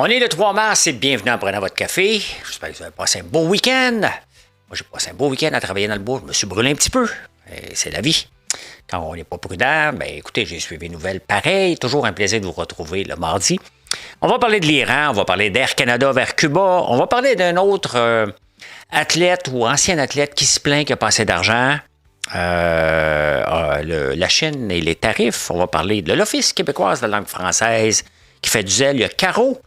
On est le 3 mars et bienvenue en prenant votre café. J'espère que vous avez passé un beau week-end. Moi, j'ai passé un beau week-end à travailler dans le bois. Je me suis brûlé un petit peu. Et c'est la vie. Quand on n'est pas prudent, ben écoutez, j'ai suivi les nouvelles pareil. Toujours un plaisir de vous retrouver le mardi. On va parler de l'Iran, on va parler d'Air Canada vers Cuba. On va parler d'un autre athlète ou ancien athlète qui se plaint qu'il n'a pas assez d'argent. La Chine et les tarifs. On va parler de l'Office québécoise de la langue française qui fait du zèle. Il y a Caro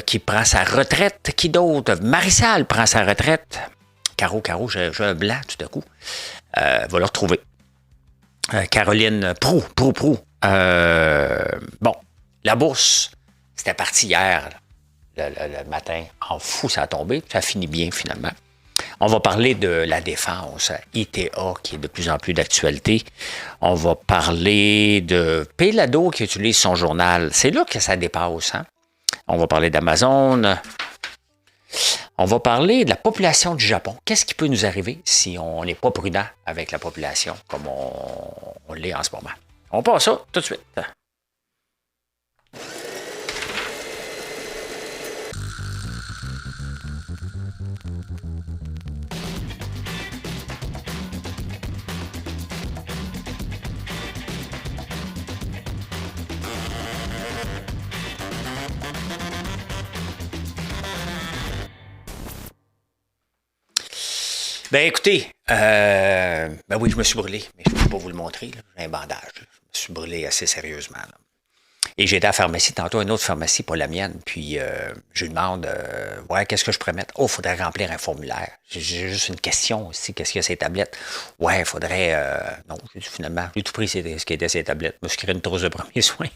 qui prend sa retraite. Qui d'autre? Marisal prend sa retraite. Caro, j'ai un blanc tout à coup. Va le retrouver. Caroline Proulx. Bon, la bourse, c'était parti hier, le matin. En fou, ça a tombé. Ça finit bien, finalement. On va parler de la défense, ITA, qui est de plus en plus d'actualité. On va parler de Pélado qui utilise son journal. C'est là que ça dépasse, hein? On va parler d'Amazon. On va parler de la population du Japon. Qu'est-ce qui peut nous arriver si on n'est pas prudent avec la population comme on l'est en ce moment? On passe ça tout de suite. Ben écoutez, ben oui, je me suis brûlé, mais je ne peux pas vous le montrer. J'ai un bandage. Je me suis brûlé assez sérieusement. Là. Et j'ai été à la pharmacie tantôt, une autre pharmacie, pas la mienne. Puis je lui demande, ouais, qu'est-ce que je pourrais mettre? Oh, il faudrait remplir un formulaire. J'ai juste une question aussi. Qu'est-ce qu'il y a ces tablettes? Ouais, il faudrait. Non, j'ai dit finalement, j'ai tout pris ce qui était ces tablettes. Je me suis créé une trousse de premiers soins.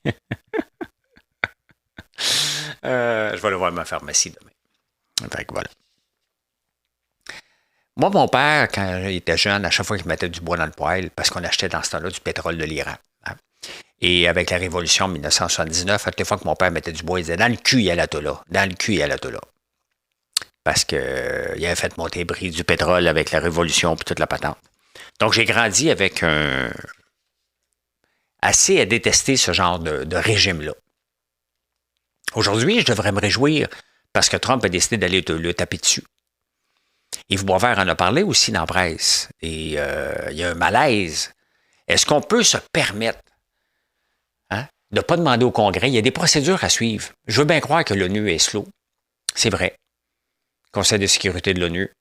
Je vais aller voir ma pharmacie demain. Fait que voilà. Moi, mon père, quand il était jeune, à chaque fois qu'il mettait du bois dans le poêle, parce qu'on achetait dans ce temps-là du pétrole de l'Iran. Hein. Et avec la révolution en 1979, à toutes les fois que mon père mettait du bois, il disait « Dans le cul, il y a l'atola. Dans le cul, il y a l'atola. » Parce qu'il avait fait monter le prix du pétrole avec la révolution et toute la patente. Donc, j'ai grandi avec assez à détester ce genre de régime-là. Aujourd'hui, je devrais me réjouir parce que Trump a décidé d'aller le taper dessus. Yves Boisvert en a parlé aussi dans la presse. Et il y a un malaise. Est-ce qu'on peut se permettre de ne pas demander au Congrès? Il y a des procédures à suivre. Je veux bien croire que l'ONU est slow. C'est vrai. Conseil de sécurité de l'ONU.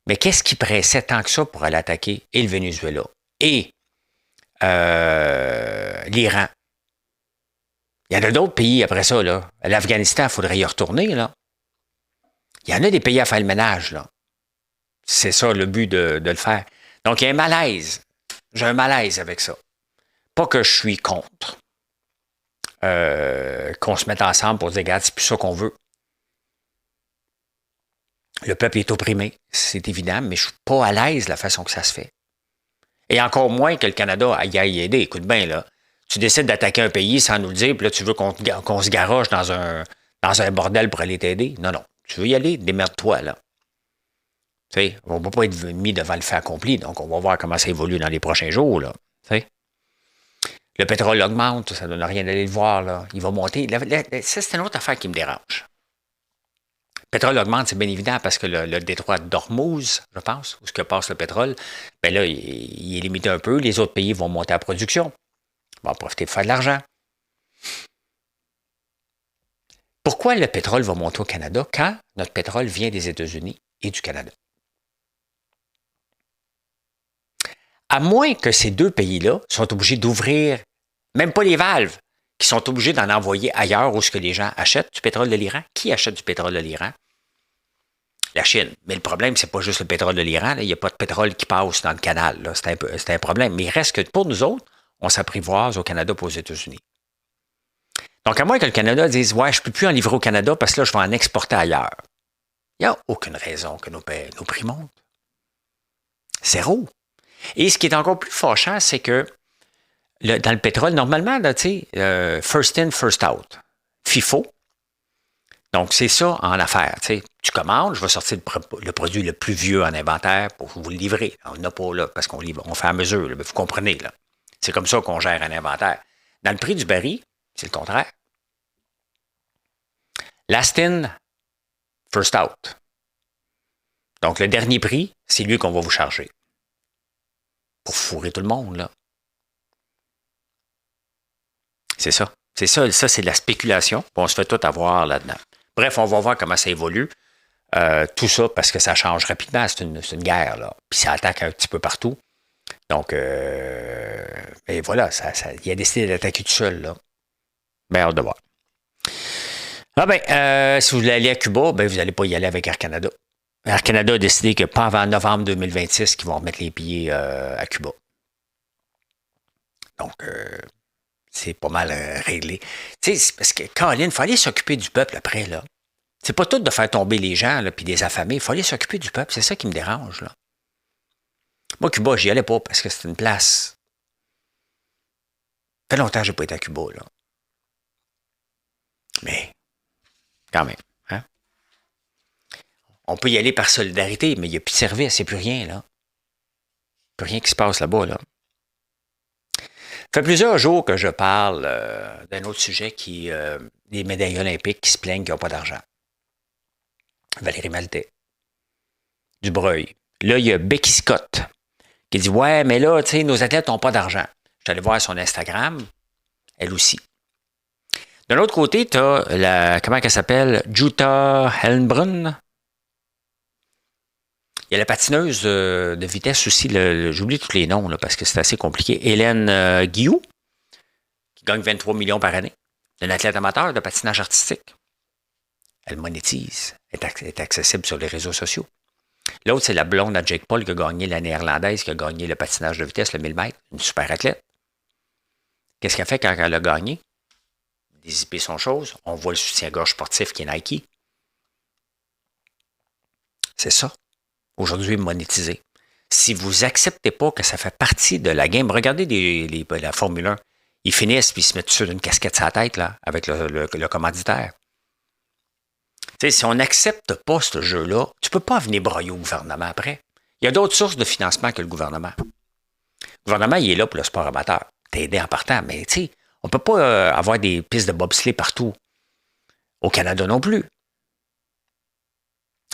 Mais qu'est-ce qui pressait tant que ça pour aller attaquer et le Venezuela et l'Iran? Il y en a d'autres pays après ça. Là. L'Afghanistan, il faudrait y retourner. Là. Il y en a des pays à faire le ménage. Là. C'est ça le but de le faire. Donc, il y a un malaise. J'ai un malaise avec ça. Pas que je suis contre qu'on se mette ensemble pour dire, regarde, c'est plus ça qu'on veut. Le peuple est opprimé, c'est évident, mais je suis pas à l'aise de la façon que ça se fait. Et encore moins que le Canada aille aider. Écoute bien, là, tu décides d'attaquer un pays sans nous le dire, puis là, tu veux qu'on se garoche dans un bordel pour aller t'aider. Non. Tu veux y aller, démerde-toi, là. Tu sais, on ne va pas être mis devant le fait accompli, donc on va voir comment ça évolue dans les prochains jours, là. Tu sais. Le pétrole augmente, ça ne donne rien d'aller le voir, là. Il va monter. Ça, c'est une autre affaire qui me dérange. Le pétrole augmente, c'est bien évident, parce que le détroit d'Ormuz, je pense, où ce que passe le pétrole, bien là, il est limité un peu. Les autres pays vont monter à production. On va profiter de faire de l'argent. Pourquoi le pétrole va monter au Canada quand notre pétrole vient des États-Unis et du Canada? À moins que ces deux pays-là sont obligés d'ouvrir, même pas les valves, qui sont obligés d'en envoyer ailleurs où ce que les gens achètent du pétrole de l'Iran. Qui achète du pétrole de l'Iran? La Chine. Mais le problème, c'est pas juste le pétrole de l'Iran. Là. Il n'y a pas de pétrole qui passe dans le canal. Là. C'est un problème. Mais il reste que pour nous autres, on s'apprivoise au Canada et aux États-Unis. Donc, à moins que le Canada dise « Ouais, je ne peux plus en livrer au Canada parce que là, je vais en exporter ailleurs. » Il n'y a aucune raison que nos prix montent. Zéro. Et ce qui est encore plus fâchant, c'est que dans le pétrole, normalement, là, first in, first out. FIFO. Donc, c'est ça en affaires. Tu commandes, je vais sortir le produit le plus vieux en inventaire pour vous le livrer. On n'a pas là, parce qu'on fait à mesure. Là, vous comprenez, là. C'est comme ça qu'on gère un inventaire. Dans le prix du baril, c'est le contraire. Last in, first out. Donc, le dernier prix, c'est lui qu'on va vous charger. Pour fourrer tout le monde, là. C'est ça. C'est ça, c'est de la spéculation. On se fait tout avoir là-dedans. Bref, on va voir comment ça évolue. Tout ça parce que ça change rapidement. C'est une guerre, là. Puis ça attaque un petit peu partout. Donc, et voilà, il a décidé d'attaquer tout seul, là. Bien, hâte de voir. Ah ben, si vous voulez aller à Cuba, ben, vous n'allez pas y aller avec Air Canada. Air Canada a décidé que pas avant novembre 2026 qu'ils vont remettre les billets à Cuba. Donc, c'est pas mal réglé. Tu sais, parce que, Colin, il faut aller s'occuper du peuple après, là. C'est pas tout de faire tomber les gens, là, puis des affamés. Il faut aller s'occuper du peuple. C'est ça qui me dérange, là. Moi, Cuba, j'y allais pas parce que c'est une place. Ça fait longtemps que j'ai pas été à Cuba, là. Mais, quand même, hein? On peut y aller par solidarité, mais il n'y a plus de service, il n'y a plus rien, là. Plus rien qui se passe là-bas, là. Ça fait plusieurs jours que je parle d'un autre sujet des médailles olympiques qui se plaignent qu'ils n'ont pas d'argent. Valérie Maltais. Dubreuil. Là, il y a Becky Scott qui dit « Ouais, mais là, tu sais, nos athlètes n'ont pas d'argent. » Je suis allé voir son Instagram. Elle aussi. De l'autre côté, tu as comment elle s'appelle? Jutta Helmbrunn. Il y a la patineuse de vitesse aussi, j'oublie tous les noms là, parce que c'est assez compliqué. Hélène Guillou, qui gagne 23 millions par année. Une athlète amateur de patinage artistique. Elle monétise, est accessible sur les réseaux sociaux. L'autre, c'est la blonde à Jake Paul qui a gagné la néerlandaise, qui a gagné le patinage de vitesse, le 1000 mètres. Une super athlète. Qu'est-ce qu'elle fait quand elle a gagné? Dissiper son chose. On voit le soutien-gorge sportif qui est Nike. C'est ça. Aujourd'hui, monétiser. Si vous n'acceptez pas que ça fait partie de la game, regardez la Formule 1. Ils finissent puis ils se mettent sur une casquette sur la tête là, avec le commanditaire. T'sais, si on n'accepte pas ce jeu-là, tu ne peux pas venir broyer au gouvernement après. Il y a d'autres sources de financement que le gouvernement. Le gouvernement, il est là pour le sport amateur. T'es aidé en partant, mais tu sais, on ne peut pas avoir des pistes de bobsleigh partout. Au Canada non plus.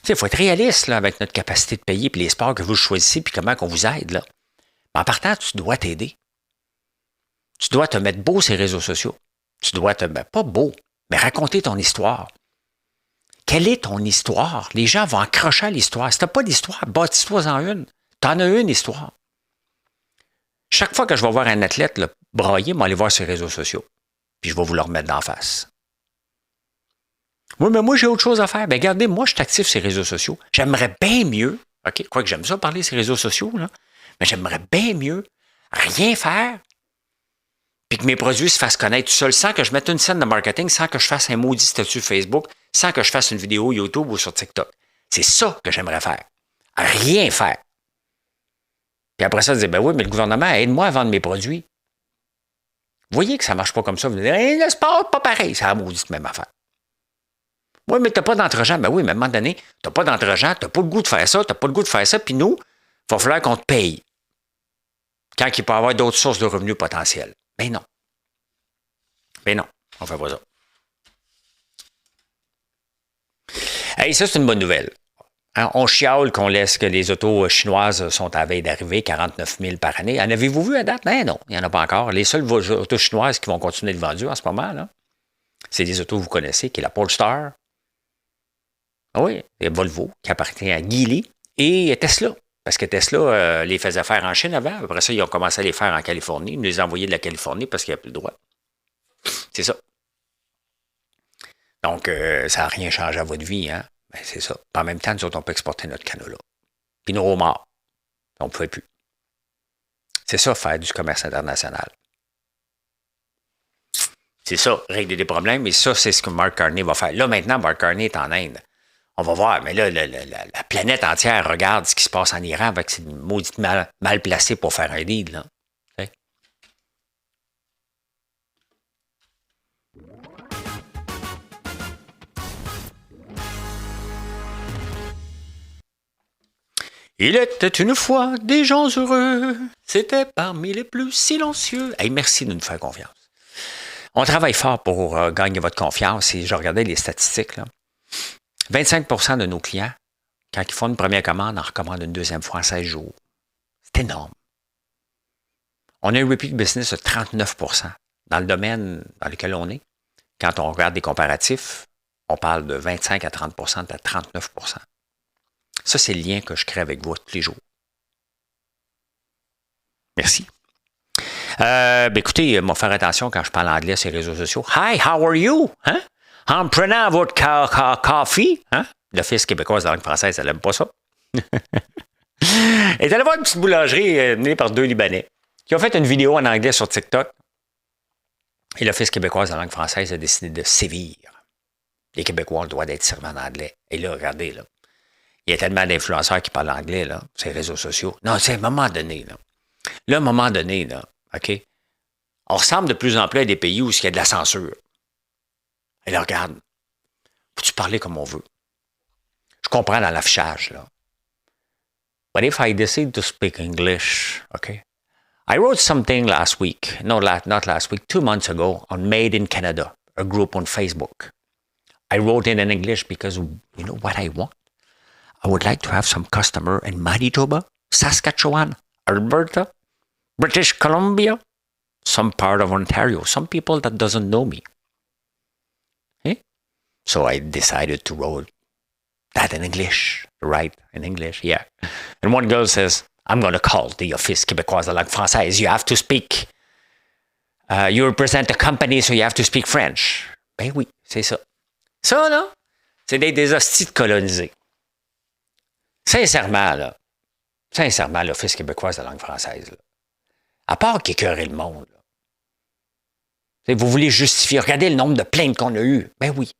Il faut être réaliste là, avec notre capacité de payer puis les sports que vous choisissez puis comment on vous aide. Là. Mais en partant, tu dois t'aider. Tu dois te mettre beau sur les réseaux sociaux. Tu dois pas beau, mais raconter ton histoire. Quelle est ton histoire? Les gens vont accrocher à l'histoire. Si tu n'as pas d'histoire, bâtis-toi-en une. Tu en as une histoire. Chaque fois que je vais voir un athlète là, brailler, je vais aller voir sur les réseaux sociaux. Puis je vais vous le remettre d'en face. Oui, mais moi, j'ai autre chose à faire. Ben, regardez, moi, je suis actif sur les réseaux sociaux. J'aimerais bien mieux, OK, quoique j'aime ça parler sur les réseaux sociaux, là, mais j'aimerais bien mieux rien faire, puis que mes produits se fassent connaître tout seul, sans que je mette une scène de marketing, sans que je fasse un maudit statut Facebook, sans que je fasse une vidéo YouTube ou sur TikTok. C'est ça que j'aimerais faire. Rien faire. Puis après ça, dire, ben oui, mais le gouvernement, aide-moi à vendre mes produits. Vous voyez que ça ne marche pas comme ça. Vous dites, hey, le sport, pas pareil. C'est la maudite même affaire. Oui, mais tu n'as pas d'entre-gens. Ben oui, mais à un moment donné, tu n'as pas d'entre-gens, tu n'as pas le goût de faire ça, tu n'as pas le goût de faire ça, puis nous, il va falloir qu'on te paye. Quand il peut y avoir d'autres sources de revenus potentiels. Ben non. Ben non, on fait pas ça. Hey, ça, c'est une bonne nouvelle. Hein, on chiale qu'on laisse que les autos chinoises sont à veille d'arriver, 49 000 par année. En avez-vous vu à date? Ben non, il n'y en a pas encore. Les seules autos chinoises qui vont continuer de vendues en ce moment, là, c'est des autos que vous connaissez, qui est la Polestar. Ah oui, il y a Volvo, qui appartient à Geely, et Tesla. Parce que Tesla les faisait faire en Chine avant. Après ça, ils ont commencé à les faire en Californie. Ils nous les envoyaient de la Californie parce qu'il n'y a plus le droit. C'est ça. Donc, ça n'a rien changé à votre vie, hein? Ben, c'est ça. Puis en même temps, nous autres, on peut exporter notre canola. Puis nos homards. On ne pouvait plus. C'est ça, faire du commerce international. C'est ça, régler des problèmes. Et ça, c'est ce que Mark Carney va faire. Là, maintenant, Mark Carney est en Inde. On va voir, mais là, la planète entière regarde ce qui se passe en Iran avec ces maudites mal placés pour faire un deal. Là. Okay? Il était une fois des gens heureux, c'était parmi les plus silencieux. Hey, merci de nous faire confiance. On travaille fort pour gagner votre confiance. Et je regardais les statistiques. Là. 25% de nos clients, quand ils font une première commande, en recommandent une deuxième fois en 16 jours. C'est énorme. On a un repeat business de 39%. Dans le domaine dans lequel on est, quand on regarde des comparatifs, on parle de 25 à 30% à 39%. Ça, c'est le lien que je crée avec vous tous les jours. Merci. Écoutez, il faut faire attention quand je parle anglais sur les réseaux sociaux. Hi, how are you? Hein? En prenant votre coffee. Hein? L'Office québécoise de la langue française, elle n'aime pas ça. Elle est allée voir une petite boulangerie menée par 2 Libanais qui ont fait une vidéo en anglais sur TikTok. Et l'Office québécoise de la langue française a décidé de sévir. Les Québécois ont le droit d'être servis en anglais. Et là, regardez, là. Il y a tellement d'influenceurs qui parlent anglais, là, sur les réseaux sociaux. Non, c'est à un moment donné, là. Là, à un moment donné, là, OK? On ressemble de plus en plus à des pays où il y a de la censure. Et là, regarde. Peux-tu parler comme on veut? Je comprends dans l'affichage, là. But if I decide to speak English, OK? I wrote something last week, not last week, 2 months ago on Made in Canada, a group on Facebook. I wrote it in English because you know what I want? I would like to have some customer in Manitoba, Saskatchewan, Alberta, British Columbia, some part of Ontario, some people that doesn't know me. Okay? So I decided to write that in English, right? In English, yeah. And one girl says, I'm going to call the Office québécoise de la langue française. You have to speak. You represent a company, so you have to speak French. Ben oui, c'est ça. Ça, là, c'est des hosties de colonisés. Sincèrement, l'Office québécoise de la langue française, là, à part qu'écœurer le monde, là, vous voulez justifier. Regardez le nombre de plaintes qu'on a eues. Ben oui.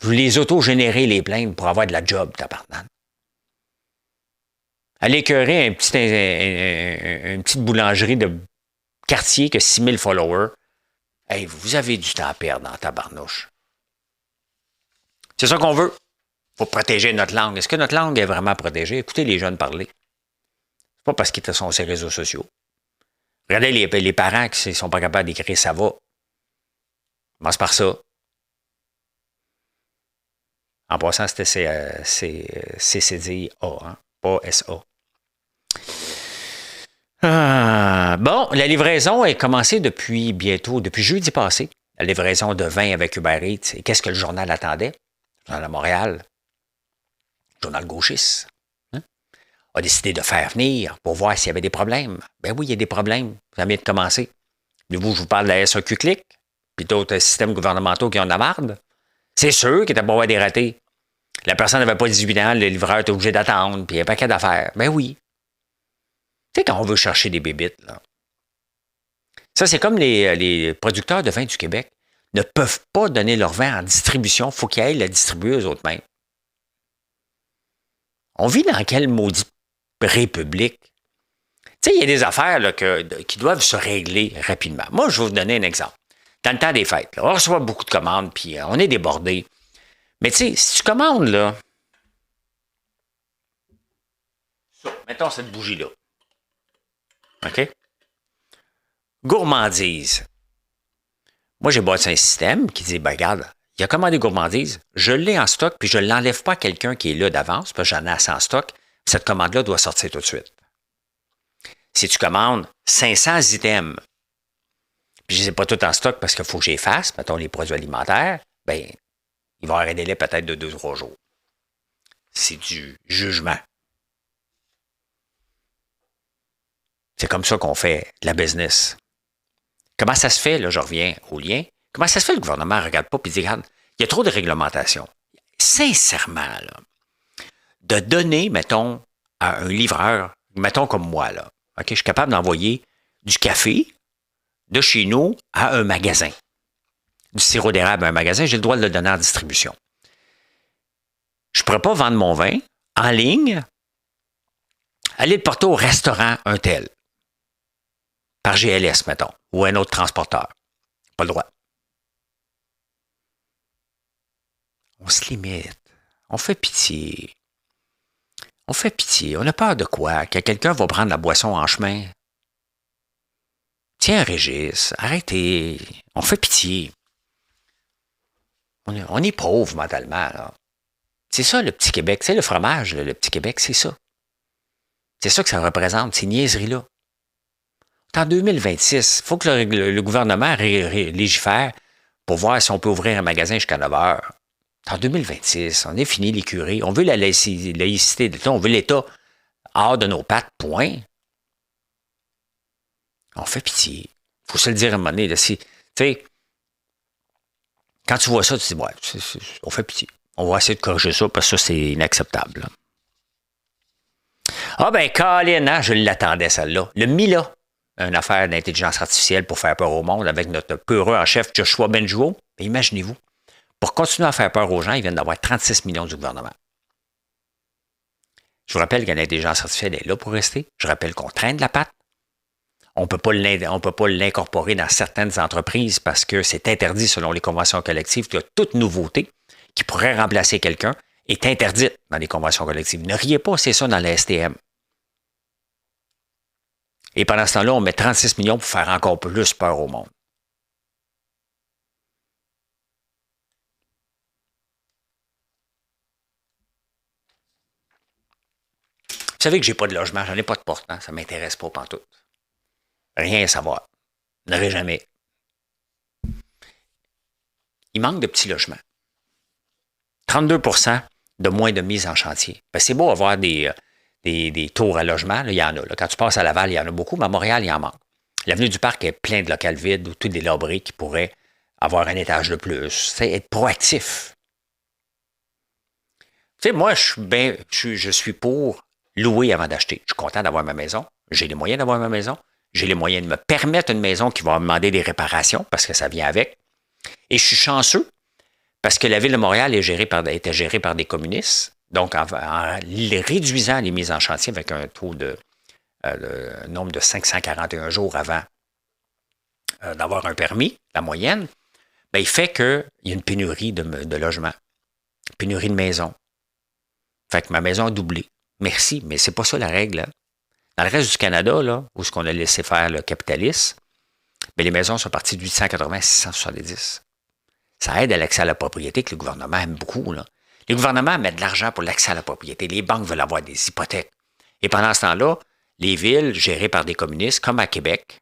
Vous les auto-générez, les plaintes, pour avoir de la job, tabarnak. Allez écœurer une petite boulangerie de quartier qui a 6000 followers. Hey, vous avez du temps à perdre dans tabarnouche. C'est ça qu'on veut. Il faut protéger notre langue. Est-ce que notre langue est vraiment protégée? Écoutez les jeunes parler. C'est pas parce qu'ils sont sur les réseaux sociaux. Regardez les parents qui ne sont pas capables d'écrire ça va. Commence par ça. En passant, c'était CCDA, hein? Pas SA. Bon, la livraison est commencée depuis jeudi passé. La livraison de vin avec Uber Eats. Et qu'est-ce que le journal attendait? Le journal de Montréal, le journal gauchiste, hein, a décidé de faire venir pour voir s'il y avait des problèmes. Ben oui, il y a des problèmes. Ça vient de commencer. Je vous parle de la SAQ Clic, puis d'autres systèmes gouvernementaux qui ont de la marde. C'est sûr qu'il était pas avoir des ratés. La personne n'avait pas 18 ans, le livreur était obligé d'attendre, puis il y a un paquet d'affaires. Ben oui. Tu sais, quand on veut chercher des bébites, là. Ça, c'est comme les producteurs de vin du Québec ne peuvent pas donner leur vin en distribution. Il faut qu'ils aillent la distribuer eux autres mêmes. On vit dans quelle maudite république? Tu sais, il y a des affaires là, qui doivent se régler rapidement. Moi, je vais vous donner un exemple. Dans le temps des fêtes, là, on reçoit beaucoup de commandes, puis on est débordé. Mais tu sais, si tu commandes, là, ça, mettons cette bougie-là. OK? Gourmandise. Moi, j'ai bâti un système qui dit, ben regarde, il a commandé gourmandise, je l'ai en stock, puis je ne l'enlève pas à quelqu'un qui est là d'avance, parce que j'en ai assez en stock. Cette commande-là doit sortir tout de suite. Si tu commandes 500 items, puis je ne les ai pas tout en stock parce qu'il faut que j'efface, mettons les produits alimentaires, ben il va y avoir un délai peut-être de 2-3 jours. C'est du jugement. C'est comme ça qu'on fait de la business. Comment ça se fait, là, je reviens au lien, comment ça se fait que le gouvernement ne regarde pas et dit, regarde, il y a trop de réglementation. Sincèrement, là, de donner, mettons, à un livreur, mettons comme moi, là, OK, je suis capable d'envoyer du café de chez nous à un magasin. Du sirop d'érable à un magasin, j'ai le droit de le donner en distribution. Je ne pourrais pas vendre mon vin en ligne, aller le porter au restaurant un tel, par GLS, mettons, ou un autre transporteur. Pas le droit. On se limite. On fait pitié. On fait pitié. On a peur de quoi? Que quelqu'un va prendre la boisson en chemin. Tiens, Régis, arrêtez. On fait pitié. On est pauvre mentalement, là. C'est ça, le petit Québec. C'est le fromage, là, le petit Québec, c'est ça. C'est ça que ça représente, ces niaiseries-là. En 2026, il faut que le gouvernement légifère pour voir si on peut ouvrir un magasin jusqu'à 9 heures. En 2026, on est fini l'écurie. On veut la laïcité de l'État. On veut l'État hors de nos pattes, point. On fait pitié. Il faut se le dire à un moment donné. Tu sais, quand tu vois ça, tu te dis, ouais, on fait pitié. On va essayer de corriger ça parce que ça, c'est inacceptable. Là. Ah ben, Colin, hein, je l'attendais, celle-là. Le Mila, une affaire d'intelligence artificielle pour faire peur au monde avec notre peureux en chef Joshua Benjuo. Ben, imaginez-vous, pour continuer à faire peur aux gens, ils viennent d'avoir 36 millions du gouvernement. Je vous rappelle que l'intelligence artificielle est là pour rester. Je rappelle qu'on traîne de la patte. On ne peut pas l'incorporer dans certaines entreprises parce que c'est interdit selon les conventions collectives que toute nouveauté qui pourrait remplacer quelqu'un est interdite dans les conventions collectives. Ne riez pas, c'est ça dans la STM. Et pendant ce temps-là, on met 36 millions pour faire encore plus peur au monde. Vous savez que j'ai pas de logement, j'en ai pas de porte, hein? Ça ne m'intéresse pas pantoute. Rien à savoir. N'aurai jamais. Il manque de petits logements. 32% de moins de mise en chantier. Ben, c'est beau avoir des tours à logement, là, il y en a. Là. Quand tu passes à Laval, il y en a beaucoup, mais à Montréal, il y en manque. L'avenue du Parc est plein de locales vides ou tout délabré qui pourraient avoir un étage de plus. C'est être proactif. Tu sais, moi, je suis pour louer avant d'acheter. Je suis content d'avoir ma maison. J'ai les moyens d'avoir ma maison. J'ai les moyens de me permettre une maison qui va me demander des réparations parce que ça vient avec. Et je suis chanceux parce que la Ville de Montréal était gérée par des communistes. Donc, en réduisant les mises en chantier avec un taux de nombre de 541 jours avant d'avoir un permis, la moyenne, ben, il fait qu'il y a une pénurie de logements, pénurie de maisons. Fait que ma maison a doublé. Merci, mais c'est pas ça la règle. Hein. Dans le reste du Canada, là, où ce qu'on a laissé faire le capitalisme, ben, les maisons sont parties de 880 à 670. Ça aide à l'accès à la propriété que le gouvernement aime beaucoup. Là. Les gouvernements mettent de l'argent pour l'accès à la propriété. Les banques veulent avoir des hypothèques. Et pendant ce temps-là, les villes gérées par des communistes, comme à Québec,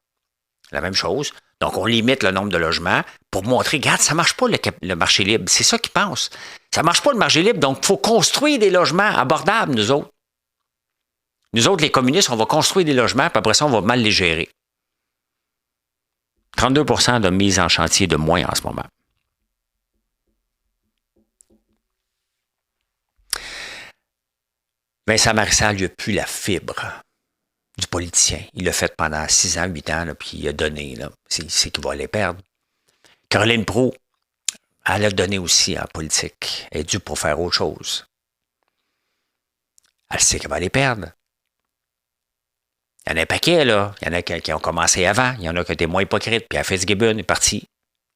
la même chose. Donc, on limite le nombre de logements pour montrer, regarde, ça ne marche pas le marché libre. C'est ça qu'ils pensent. Ça ne marche pas le marché libre, donc il faut construire des logements abordables, nous autres. Nous autres, les communistes, on va construire des logements, puis après ça, on va mal les gérer. 32% de mise en chantier de moins en ce moment. Vincent Marissal, il n'a plus la fibre du politicien. Il l'a fait pendant 6 ans, 8 ans, là, puis il a donné. C'est qu'il va les perdre. Caroline Proulx, elle a donné aussi en politique. Elle est due pour faire autre chose. Elle sait qu'elle va les perdre. Il y en a un paquet, là. Il y en a qui ont commencé avant. Il y en a qui étaient moins hypocrites. Puis Fitzgibbon est parti.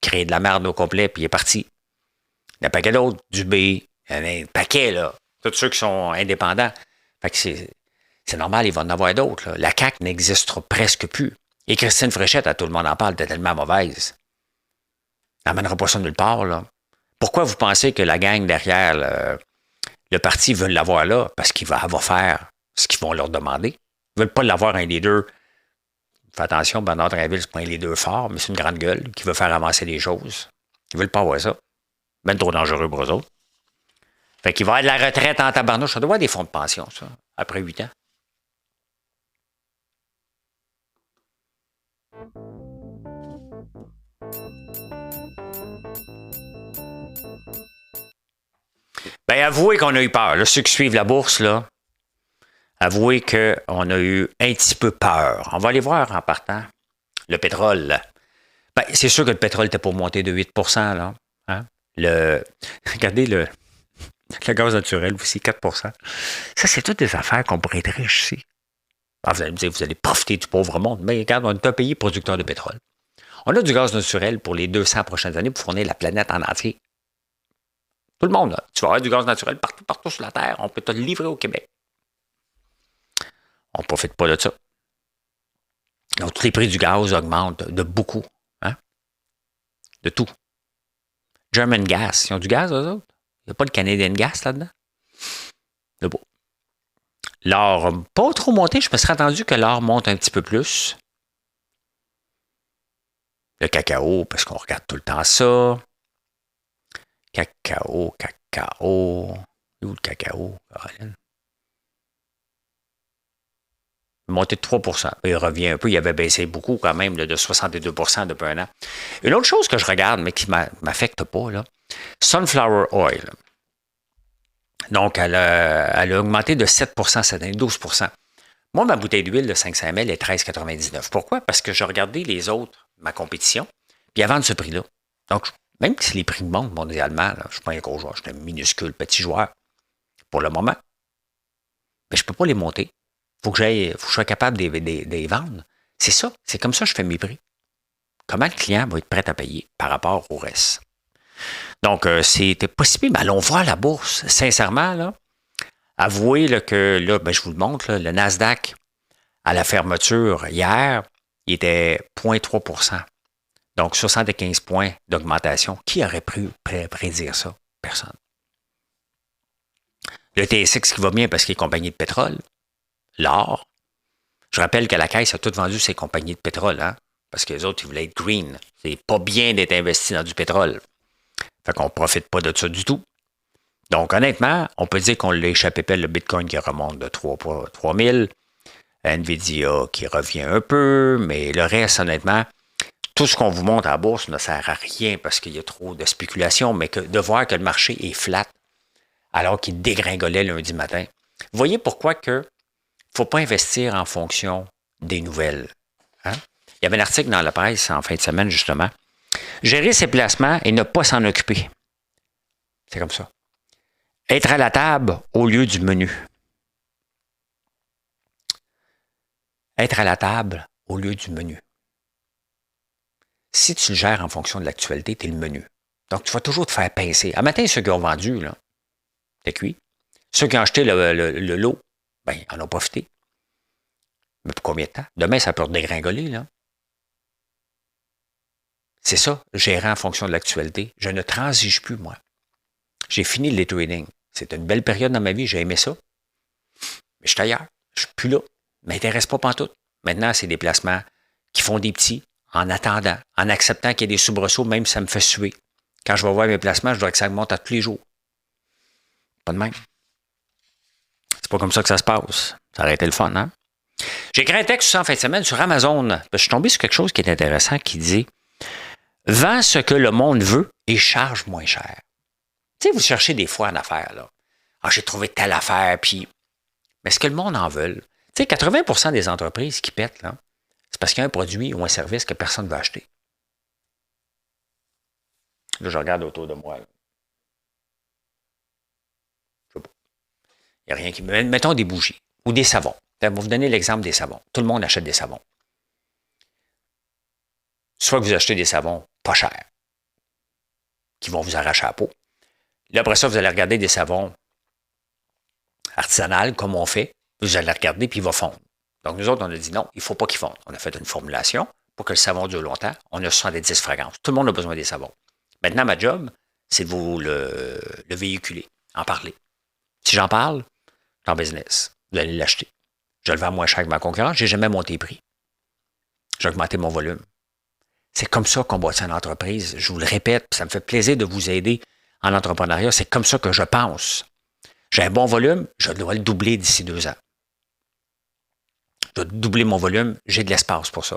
Créer de la merde au complet, puis il est parti. Il y en a un paquet d'autres. Dubé. Il y en a un paquet, là. Tous ceux qui sont indépendants. Fait que c'est normal, il va en avoir d'autres. Là. La CAQ n'existera presque plus. Et Christine Fréchette, à tout le monde en parle, est tellement mauvaise. Elle n'amènera pas ça nulle part. Là. Pourquoi vous pensez que la gang derrière le parti veut l'avoir là? Parce qu'il va faire ce qu'ils vont leur demander. Ils ne veulent pas l'avoir un leader. Fais attention, Bernard Drinville, c'est pas un leader fort, mais c'est une grande gueule qui veut faire avancer les choses. Ils ne veulent pas avoir ça. Ben trop dangereux pour eux autres. Fait qu'il va y avoir de la retraite en tabarnouche. Ça doit avoir des fonds de pension, ça, après 8 ans. Bien, avouez qu'on a eu peur. Là, ceux qui suivent la bourse, là, avouez qu'on a eu un petit peu peur. On va aller voir en partant. Le pétrole. Ben, c'est sûr que le pétrole était pour monter de 8 %. Là. Hein? Regardez le gaz naturel aussi, 4 %. Ça, c'est toutes des affaires qu'on pourrait être riches ici. Ah, vous allez me dire, vous allez profiter du pauvre monde. Mais regarde, on est un pays producteur de pétrole. On a du gaz naturel pour les 200 prochaines années pour fournir la planète en entier. Tout le monde, là. Tu vas avoir du gaz naturel partout sur la Terre. On peut te le livrer au Québec. On ne profite pas de ça. Donc, tous les prix du gaz augmentent de beaucoup. Hein? De tout. German Gas, ils ont du gaz, eux autres? Il n'y a pas de Canadian Gas là-dedans? C'est beau. L'or n'a pas trop monté. Je me serais attendu que l'or monte un petit peu plus. Le cacao, parce qu'on regarde tout le temps ça. Cacao. Où le cacao, Caroline? Monté de 3 %. Il revient un peu. Il avait baissé beaucoup quand même, là, de 62 % depuis un an. Une autre chose que je regarde, mais qui ne m'affecte pas, là, Sunflower Oil. Donc, elle a augmenté de 7 % cette année, 12 %. Moi, ma bouteille d'huile de 500 ml est 13,99. Pourquoi? Parce que je regardais les autres, ma compétition, puis ils vendent ce prix-là. Donc, même si les prix montent mondialement, là, je ne suis pas un gros joueur, je suis un minuscule petit joueur pour le moment, mais je ne peux pas les monter. Faut que je sois capable de les vendre. C'est ça. C'est comme ça que je fais mes prix. Comment le client va être prêt à payer par rapport au reste? Donc, c'était possible, mais allons voir la bourse. Sincèrement, là, avouez là, que, là, ben, je vous le montre, là, le Nasdaq, à la fermeture hier, il était 0,3 %. Donc, 75 points d'augmentation. Qui aurait pu prédire ça? Personne. Le TSX qui va bien parce qu'il est compagnie de pétrole. L'or. Je rappelle que la Caisse a tout vendu ses compagnies de pétrole, hein? Parce que les autres, ils voulaient être green. C'est pas bien d'être investi dans du pétrole. Fait qu'on ne profite pas de ça du tout. Donc, honnêtement, on peut dire qu'on l'a échappé pelle, le Bitcoin qui remonte de 3 000, Nvidia qui revient un peu, mais le reste, honnêtement, tout ce qu'on vous montre à la bourse ne sert à rien parce qu'il y a trop de spéculation, mais que de voir que le marché est flat alors qu'il dégringolait lundi matin. Vous voyez pourquoi que il ne faut pas investir en fonction des nouvelles. Hein? Il y avait un article dans la presse en fin de semaine, justement. Gérer ses placements et ne pas s'en occuper. C'est comme ça. Être à la table au lieu du menu. Être à la table au lieu du menu. Si tu le gères en fonction de l'actualité, tu es le menu. Donc, tu vas toujours te faire pincer. À matin, ceux qui ont vendu, là, c'est cuit. Ceux qui ont acheté le lot, ben, en ont profité. Mais pour combien de temps? Demain, ça peut dégringoler, là. C'est ça, gérer en fonction de l'actualité. Je ne transige plus, moi. J'ai fini le day trading. C'était une belle période dans ma vie, j'ai aimé ça. Mais je suis ailleurs. Je suis plus là. Ça m'intéresse pas pantoute. Maintenant, c'est des placements qui font des petits, en attendant, en acceptant qu'il y ait des soubresauts, même si ça me fait suer. Quand je vais voir mes placements, je dois que ça augmente à tous les jours. Pas de même. C'est pas comme ça que ça se passe. Ça aurait été le fun, hein? J'ai écrit un texte en fin de semaine sur Amazon. Je suis tombé sur quelque chose qui est intéressant qui dit « Vends ce que le monde veut et charge moins cher. » Tu sais, vous cherchez des fois en affaires, là. Ah, j'ai trouvé telle affaire, puis... Mais est-ce que le monde en veut? Tu sais, 80 % des entreprises qui pètent, là, c'est parce qu'il y a un produit ou un service que personne ne va acheter. Là, je regarde autour de moi. Là. Je sais pas. Il n'y a rien qui... Mettons des bougies ou des savons. Je vais vous donner l'exemple des savons. Tout le monde achète des savons. Soit que vous achetez des savons pas chers, qui vont vous arracher la peau. Là, après ça, vous allez regarder des savons artisanaux, comme on fait. Vous allez regarder, puis il va fondre. Donc, nous autres, on a dit non, il ne faut pas qu'il fonde. On a fait une formulation pour que le savon dure longtemps. On a 70 fragrances. Tout le monde a besoin des savons. Maintenant, ma job, c'est de vous le véhiculer, en parler. Si j'en parle, je suis en business. Vous allez l'acheter. Je le vends moins cher que ma concurrence. Je n'ai jamais monté les prix. J'ai augmenté mon volume. C'est comme ça qu'on bâtit une entreprise. Je vous le répète, ça me fait plaisir de vous aider en entrepreneuriat. C'est comme ça que je pense. J'ai un bon volume, je dois le doubler d'ici 2 ans. Je dois doubler mon volume, j'ai de l'espace pour ça.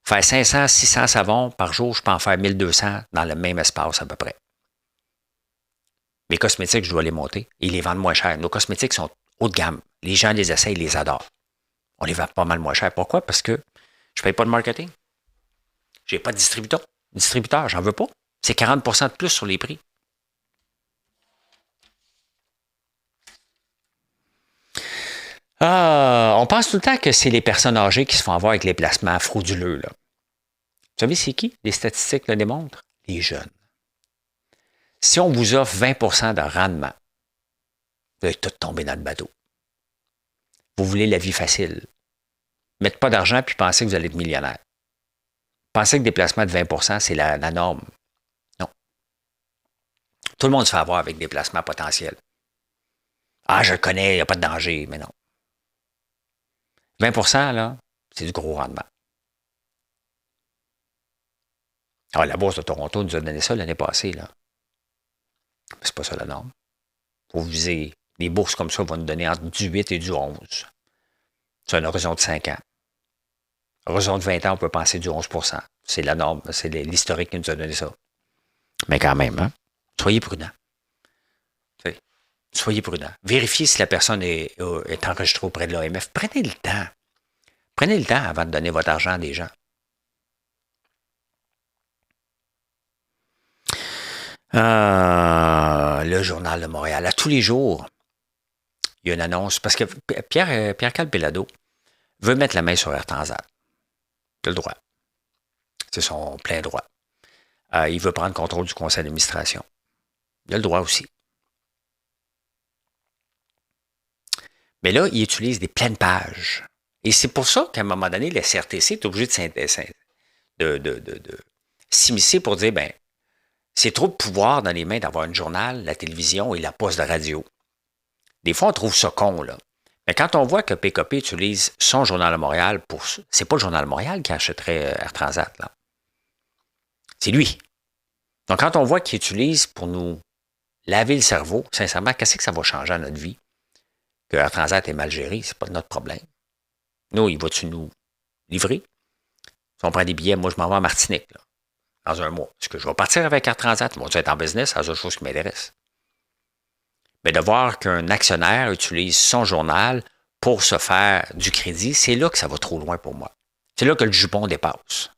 Faire 500, 600 savons par jour, je peux en faire 1200 dans le même espace à peu près. Mes cosmétiques, je dois les monter et les vendre moins cher. Nos cosmétiques sont haut de gamme. Les gens les essayent, ils les adorent. On les vend pas mal moins cher. Pourquoi? Parce que je ne paye pas de marketing. Je n'ai pas de distributeur. Distributeur, j'en veux pas. C'est 40 % de plus sur les prix. On pense tout le temps que c'est les personnes âgées qui se font avoir avec les placements frauduleux. Là. Vous savez, c'est qui? Les statistiques le démontrent. Les jeunes. Si on vous offre 20 % de rendement, vous allez tout tomber dans le bateau. Vous voulez la vie facile. Mettez pas d'argent puis pensez que vous allez être millionnaire. Pensez que des placements de 20 c'est la norme. Non. Tout le monde se fait avoir avec des placements potentiels. Ah, je le connais, il n'y a pas de danger, mais non. 20 là, c'est du gros rendement. Alors, la Bourse de Toronto nous a donné ça l'année passée, là. C'est pas ça la norme. Vous visez, les bourses comme ça vont nous donner entre du 8 et du 11. C'est un horizon de 5 ans. Horizon de 20 ans, on peut penser du 11 C'est la norme, c'est l'historique qui nous a donné ça. Mais quand même, hein, soyez prudent. Soyez prudent. Vérifiez si la personne est enregistrée auprès de l'AMF. Prenez le temps. Prenez le temps avant de donner votre argent à des gens. Le Journal de Montréal. À tous les jours, il y a une annonce. Parce que Pierre-Carl Péladeau veut mettre la main sur Air Transat. Il a le droit. C'est son plein droit. Il veut prendre contrôle du conseil d'administration. Il a le droit aussi. Mais là, il utilise des pleines pages. Et c'est pour ça qu'à un moment donné, le CRTC est obligé de s'immiscer pour dire, ben, c'est trop de pouvoir dans les mains d'avoir un journal, la télévision et la poste de radio. Des fois, on trouve ça con, là. Mais quand on voit que PKP utilise son Journal de Montréal pour... C'est pas le Journal de Montréal qui achèterait Air Transat, là. C'est lui. Donc, quand on voit qu'il utilise pour nous laver le cerveau, sincèrement, qu'est-ce que ça va changer à notre vie? Que Air Transat est mal géré, c'est pas notre problème. Nous, il va-tu nous livrer? Si on prend des billets, moi, je m'en vais à Martinique, là, dans un mois. Est-ce que je vais partir avec Air Transat? Moi, je vais être en business, c'est la seule chose qui m'intéresse. Mais de voir qu'un actionnaire utilise son journal pour se faire du crédit, c'est là que ça va trop loin pour moi. C'est là que le jupon dépasse.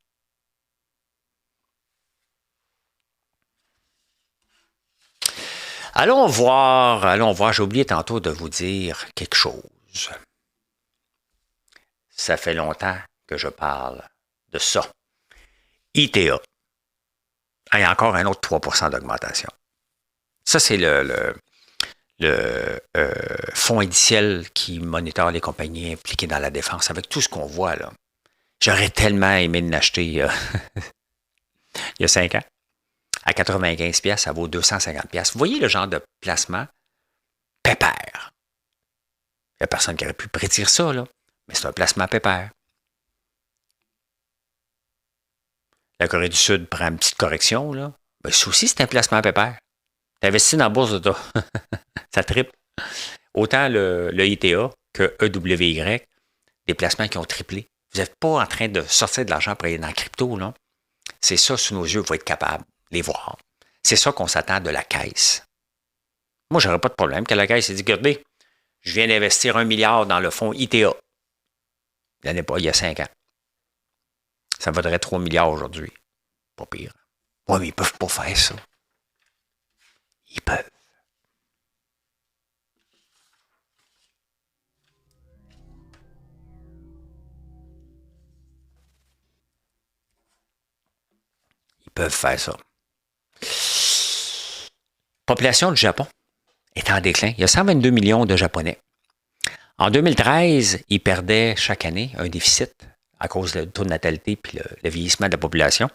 Allons voir, j'ai oublié tantôt de vous dire quelque chose. Ça fait longtemps que je parle de ça. ITA. Il y a encore un autre 3 d'augmentation. Ça, c'est le fonds indiciel qui monitore les compagnies impliquées dans la défense. Avec tout ce qu'on voit, là, j'aurais tellement aimé l'acheter il y a 5 ans. À 95$, ça vaut 250$. Vous voyez le genre de placement pépère. Il n'y a personne qui aurait pu prédire ça, là, mais c'est un placement pépère. La Corée du Sud prend une petite correction, là. Ben, ça aussi, c'est un placement pépère. Tu investis dans la bourse de ça triple. Autant le ITA que EWY, des placements qui ont triplé. Vous n'êtes pas en train de sortir de l'argent pour aller dans la crypto, là. C'est ça, sous nos yeux, il faut être capable de les voir. C'est ça qu'on s'attend de la caisse. Moi, j'aurais pas de problème que la caisse ait dit, regardez, je viens d'investir 1 milliard dans le fonds ITA. Il y a 5 ans. Ça vaudrait 3 milliards aujourd'hui. Pas pire. Oui, mais ils peuvent pas faire ça. Ils peuvent. Ils peuvent faire ça. Population du Japon est en déclin. Il y a 122 millions de Japonais. En 2013, ils perdaient chaque année un déficit à cause du taux de natalité et le vieillissement de la population.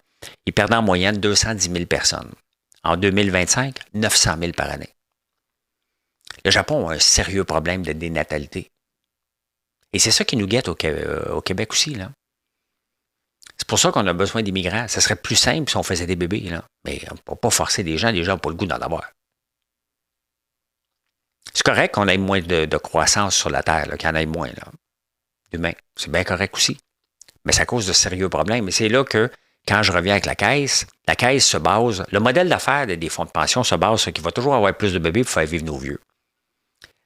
Ils perdaient en moyenne 210 000 personnes. En 2025, 900 000 par année. Le Japon a un sérieux problème de dénatalité. Et c'est ça qui nous guette au Québec aussi, là. C'est pour ça qu'on a besoin d'immigrants. Ça serait plus simple si on faisait des bébés, là. Mais on ne peut pas forcer les gens n'ont pas le goût d'en avoir. C'est correct qu'on ait moins de croissance sur la Terre, qu'il y en ait moins, là, d'humains. C'est bien correct aussi. Mais ça cause de sérieux problèmes. Et c'est là que, quand je reviens avec la caisse se base, le modèle d'affaires des fonds de pension se base sur qu'il va toujours avoir plus de bébés pour faire vivre nos vieux.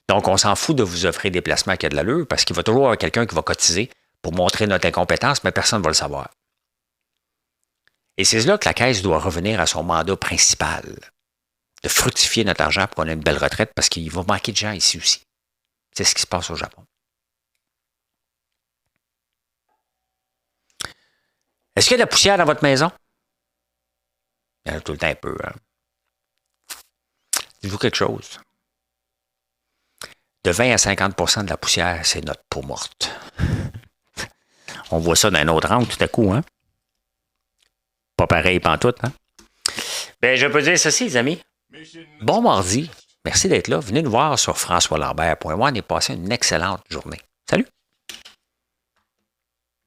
Donc, on s'en fout de vous offrir des placements qui ont de l'allure parce qu'il va toujours avoir quelqu'un qui va cotiser pour montrer notre incompétence, mais personne ne va le savoir. Et c'est là que la caisse doit revenir à son mandat principal, de fructifier notre argent pour qu'on ait une belle retraite parce qu'il va manquer de gens ici aussi. C'est ce qui se passe au Japon. Est-ce qu'il y a de la poussière dans votre maison? Il y en a tout le temps un peu. Hein? Dites-vous quelque chose. De 20 à 50% de la poussière, c'est notre peau morte. On voit ça dans un autre angle tout à coup, hein? Pas pareil pantoute, hein? Ben, je peux dire ceci, les amis. Bon mardi. Merci d'être là. Venez nous voir sur françoislambert.one et passez une excellente journée.